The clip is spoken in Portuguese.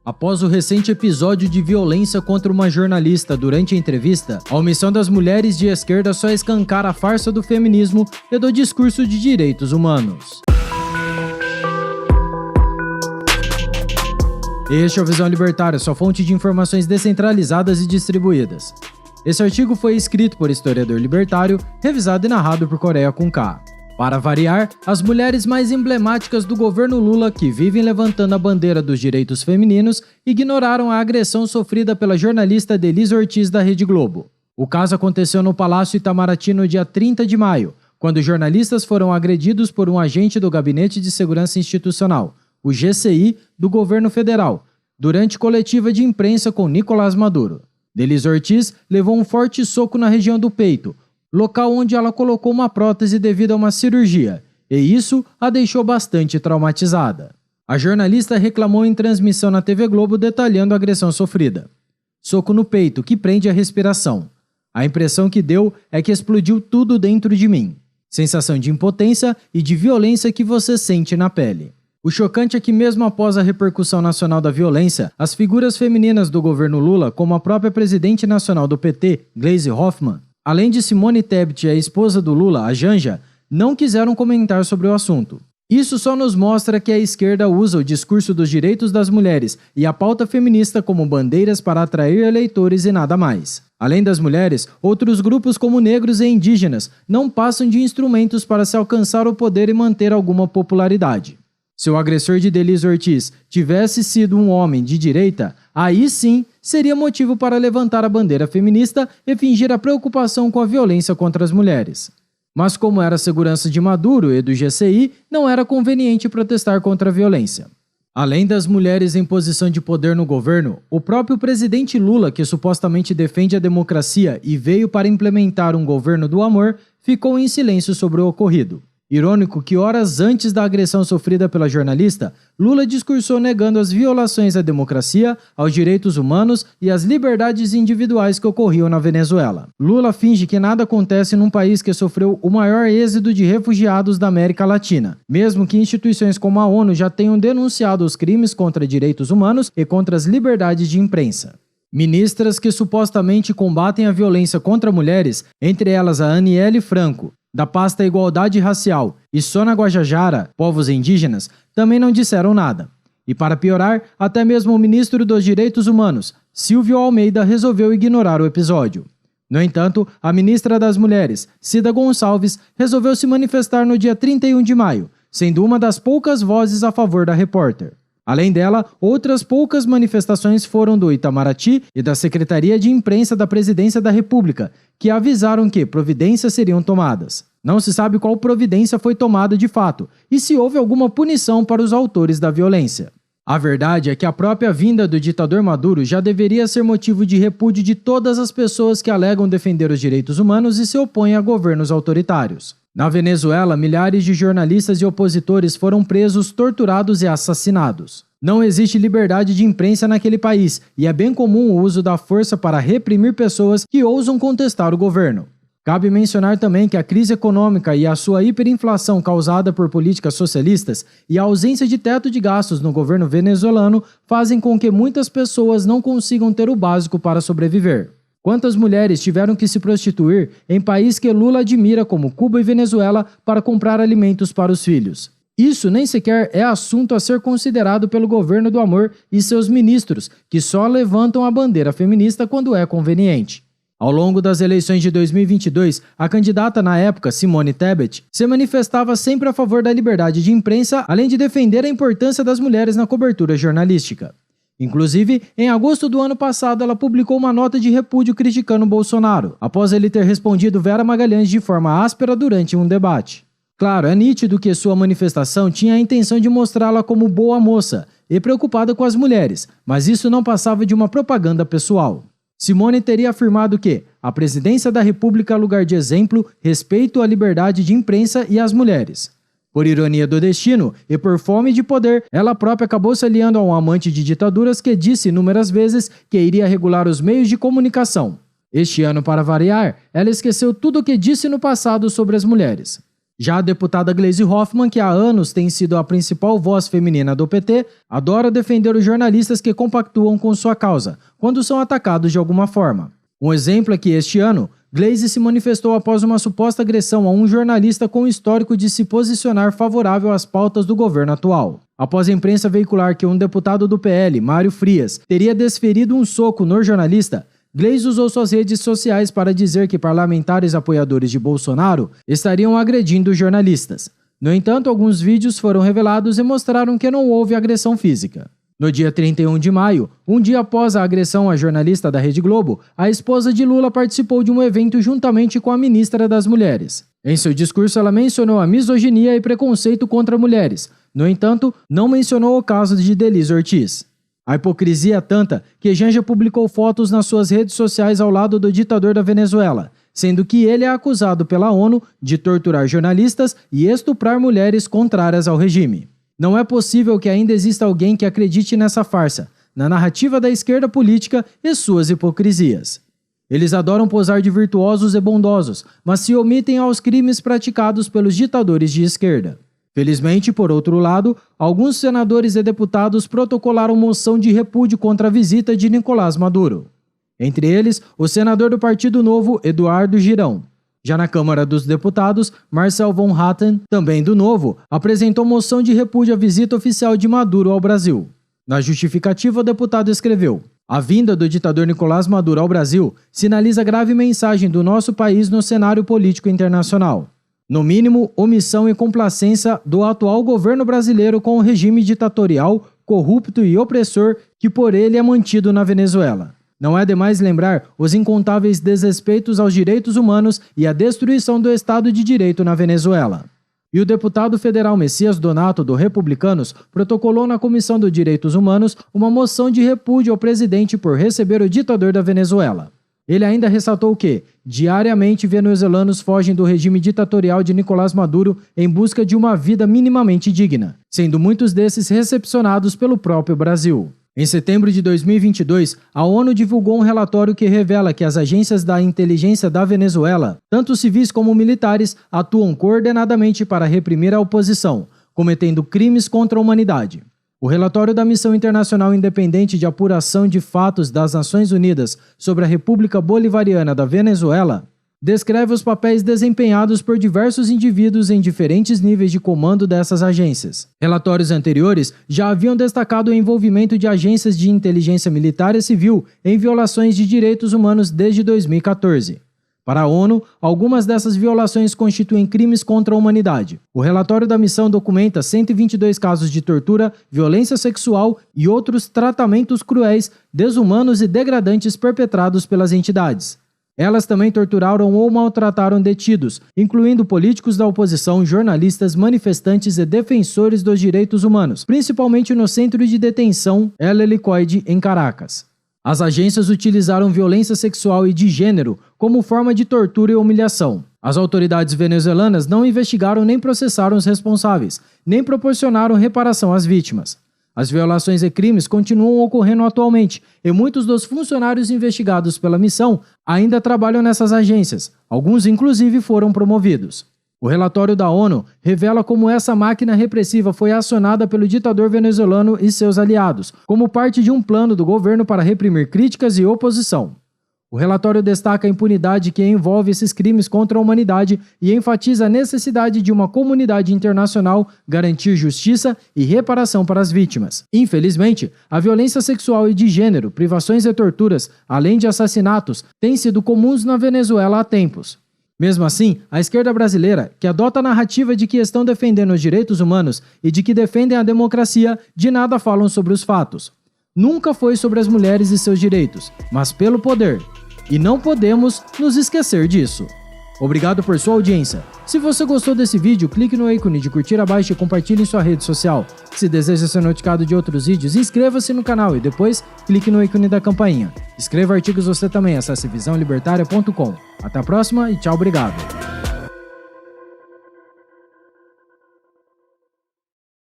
Após o recente episódio de violência contra uma jornalista durante a entrevista, a omissão das mulheres de esquerda só escancara a farsa do feminismo e do discurso de direitos humanos. Este é o Visão Libertária, sua fonte de informações descentralizadas e distribuídas. Esse artigo foi escrito por historiador libertário, revisado e narrado por Coreia com K. Para variar, as mulheres mais emblemáticas do governo Lula, que vivem levantando a bandeira dos direitos femininos, ignoraram a agressão sofrida pela jornalista Denise Ortiz da Rede Globo. O caso aconteceu no Palácio Itamaraty no dia 30 de maio, quando jornalistas foram agredidos por um agente do Gabinete de Segurança Institucional, o GCI, do governo federal, durante coletiva de imprensa com Nicolás Maduro. Denise Ortiz levou um forte soco na região do peito, local onde ela colocou uma prótese devido a uma cirurgia, e isso a deixou bastante traumatizada. A jornalista reclamou em transmissão na TV Globo detalhando a agressão sofrida. Soco no peito, que prende a respiração. A impressão que deu é que explodiu tudo dentro de mim. Sensação de impotência e de violência que você sente na pele. O chocante é que mesmo após a repercussão nacional da violência, as figuras femininas do governo Lula, como a própria presidente nacional do PT, Gleisi Hoffmann, além de Simone Tebet e a esposa do Lula, a Janja, não quiseram comentar sobre o assunto. Isso só nos mostra que a esquerda usa o discurso dos direitos das mulheres e a pauta feminista como bandeiras para atrair eleitores e nada mais. Além das mulheres, outros grupos como negros e indígenas não passam de instrumentos para se alcançar o poder e manter alguma popularidade. Se o agressor de Denise Ortiz tivesse sido um homem de direita, aí sim seria motivo para levantar a bandeira feminista e fingir a preocupação com a violência contra as mulheres. Mas como era a segurança de Maduro e do GCI, não era conveniente protestar contra a violência. Além das mulheres em posição de poder no governo, o próprio presidente Lula, que supostamente defende a democracia e veio para implementar um governo do amor, ficou em silêncio sobre o ocorrido. Irônico que horas antes da agressão sofrida pela jornalista, Lula discursou negando as violações à democracia, aos direitos humanos e às liberdades individuais que ocorriam na Venezuela. Lula finge que nada acontece num país que sofreu o maior êxodo de refugiados da América Latina, mesmo que instituições como a ONU já tenham denunciado os crimes contra direitos humanos e contra as liberdades de imprensa. Ministras que supostamente combatem a violência contra mulheres, entre elas a Aniele Franco, da pasta Igualdade Racial, e Sônia Guajajara, povos indígenas, também não disseram nada. E para piorar, até mesmo o ministro dos Direitos Humanos, Silvio Almeida, resolveu ignorar o episódio. No entanto, a ministra das Mulheres, Cida Gonçalves, resolveu se manifestar no dia 31 de maio, sendo uma das poucas vozes a favor da repórter. Além dela, outras poucas manifestações foram do Itamaraty e da Secretaria de Imprensa da Presidência da República, que avisaram que providências seriam tomadas. Não se sabe qual providência foi tomada de fato e se houve alguma punição para os autores da violência. A verdade é que a própria vinda do ditador Maduro já deveria ser motivo de repúdio de todas as pessoas que alegam defender os direitos humanos e se opõem a governos autoritários. Na Venezuela, milhares de jornalistas e opositores foram presos, torturados e assassinados. Não existe liberdade de imprensa naquele país e é bem comum o uso da força para reprimir pessoas que ousam contestar o governo. Cabe mencionar também que a crise econômica e a sua hiperinflação causada por políticas socialistas e a ausência de teto de gastos no governo venezuelano fazem com que muitas pessoas não consigam ter o básico para sobreviver. Quantas mulheres tiveram que se prostituir em país que Lula admira como Cuba e Venezuela para comprar alimentos para os filhos? Isso nem sequer é assunto a ser considerado pelo governo do amor e seus ministros, que só levantam a bandeira feminista quando é conveniente. Ao longo das eleições de 2022, a candidata na época, Simone Tebet, se manifestava sempre a favor da liberdade de imprensa, além de defender a importância das mulheres na cobertura jornalística. Inclusive, em agosto do ano passado, ela publicou uma nota de repúdio criticando Bolsonaro, após ele ter respondido Vera Magalhães de forma áspera durante um debate. Claro, é nítido que sua manifestação tinha a intenção de mostrá-la como boa moça e preocupada com as mulheres, mas isso não passava de uma propaganda pessoal. Simone teria afirmado que a presidência da República é lugar de exemplo, respeito à liberdade de imprensa e às mulheres. Por ironia do destino e por fome de poder, ela própria acabou se aliando a um amante de ditaduras que disse inúmeras vezes que iria regular os meios de comunicação. Este ano, para variar, ela esqueceu tudo o que disse no passado sobre as mulheres. Já a deputada Gleisi Hoffmann, que há anos tem sido a principal voz feminina do PT, adora defender os jornalistas que compactuam com sua causa, quando são atacados de alguma forma. Um exemplo é que este ano, Gleisi se manifestou após uma suposta agressão a um jornalista com histórico de se posicionar favorável às pautas do governo atual. Após a imprensa veicular que um deputado do PL, Mário Frias, teria desferido um soco no jornalista, Gleisi usou suas redes sociais para dizer que parlamentares apoiadores de Bolsonaro estariam agredindo jornalistas. No entanto, alguns vídeos foram revelados e mostraram que não houve agressão física. No dia 31 de maio, um dia após a agressão à jornalista da Rede Globo, a esposa de Lula participou de um evento juntamente com a ministra das Mulheres. Em seu discurso, ela mencionou a misoginia e preconceito contra mulheres. No entanto, não mencionou o caso de Delís Ortiz. A hipocrisia é tanta que Janja publicou fotos nas suas redes sociais ao lado do ditador da Venezuela, sendo que ele é acusado pela ONU de torturar jornalistas e estuprar mulheres contrárias ao regime. Não é possível que ainda exista alguém que acredite nessa farsa, na narrativa da esquerda política e suas hipocrisias. Eles adoram posar de virtuosos e bondosos, mas se omitem aos crimes praticados pelos ditadores de esquerda. Felizmente, por outro lado, alguns senadores e deputados protocolaram moção de repúdio contra a visita de Nicolás Maduro. Entre eles, o senador do Partido Novo, Eduardo Girão. Já na Câmara dos Deputados, Marcel von Hatten, também do Novo, apresentou moção de repúdio à visita oficial de Maduro ao Brasil. Na justificativa, o deputado escreveu: "A vinda do ditador Nicolás Maduro ao Brasil sinaliza grave mensagem do nosso país no cenário político internacional. No mínimo, omissão e complacência do atual governo brasileiro com o regime ditatorial, corrupto e opressor que por ele é mantido na Venezuela. Não é demais lembrar os incontáveis desrespeitos aos direitos humanos e a destruição do Estado de Direito na Venezuela." E o deputado federal Messias Donato, do Republicanos, protocolou na Comissão dos Direitos Humanos uma moção de repúdio ao presidente por receber o ditador da Venezuela. Ele ainda ressaltou que, diariamente, venezuelanos fogem do regime ditatorial de Nicolás Maduro em busca de uma vida minimamente digna, sendo muitos desses recepcionados pelo próprio Brasil. Em setembro de 2022, a ONU divulgou um relatório que revela que as agências da inteligência da Venezuela, tanto civis como militares, atuam coordenadamente para reprimir a oposição, cometendo crimes contra a humanidade. O relatório da Missão Internacional Independente de Apuração de Fatos das Nações Unidas sobre a República Bolivariana da Venezuela descreve os papéis desempenhados por diversos indivíduos em diferentes níveis de comando dessas agências. Relatórios anteriores já haviam destacado o envolvimento de agências de inteligência militar e civil em violações de direitos humanos desde 2014. Para a ONU, algumas dessas violações constituem crimes contra a humanidade. O relatório da missão documenta 122 casos de tortura, violência sexual e outros tratamentos cruéis, desumanos e degradantes perpetrados pelas entidades. Elas também torturaram ou maltrataram detidos, incluindo políticos da oposição, jornalistas, manifestantes e defensores dos direitos humanos, principalmente no centro de detenção El Helicoide, em Caracas. As agências utilizaram violência sexual e de gênero como forma de tortura e humilhação. As autoridades venezuelanas não investigaram nem processaram os responsáveis, nem proporcionaram reparação às vítimas. As violações e crimes continuam ocorrendo atualmente e muitos dos funcionários investigados pela missão ainda trabalham nessas agências, alguns inclusive foram promovidos. O relatório da ONU revela como essa máquina repressiva foi acionada pelo ditador venezuelano e seus aliados, como parte de um plano do governo para reprimir críticas e oposição. O relatório destaca a impunidade que envolve esses crimes contra a humanidade e enfatiza a necessidade de uma comunidade internacional garantir justiça e reparação para as vítimas. Infelizmente, a violência sexual e de gênero, privações e torturas, além de assassinatos, têm sido comuns na Venezuela há tempos. Mesmo assim, a esquerda brasileira, que adota a narrativa de que estão defendendo os direitos humanos e de que defendem a democracia, de nada falam sobre os fatos. Nunca foi sobre as mulheres e seus direitos, mas pelo poder. E não podemos nos esquecer disso. Obrigado por sua audiência. Se você gostou desse vídeo, clique no ícone de curtir abaixo e compartilhe em sua rede social. Se deseja ser notificado de outros vídeos, inscreva-se no canal e depois clique no ícone da campainha. Escreva artigos você também, acesse visãolibertaria.com. Até a próxima e tchau, obrigado.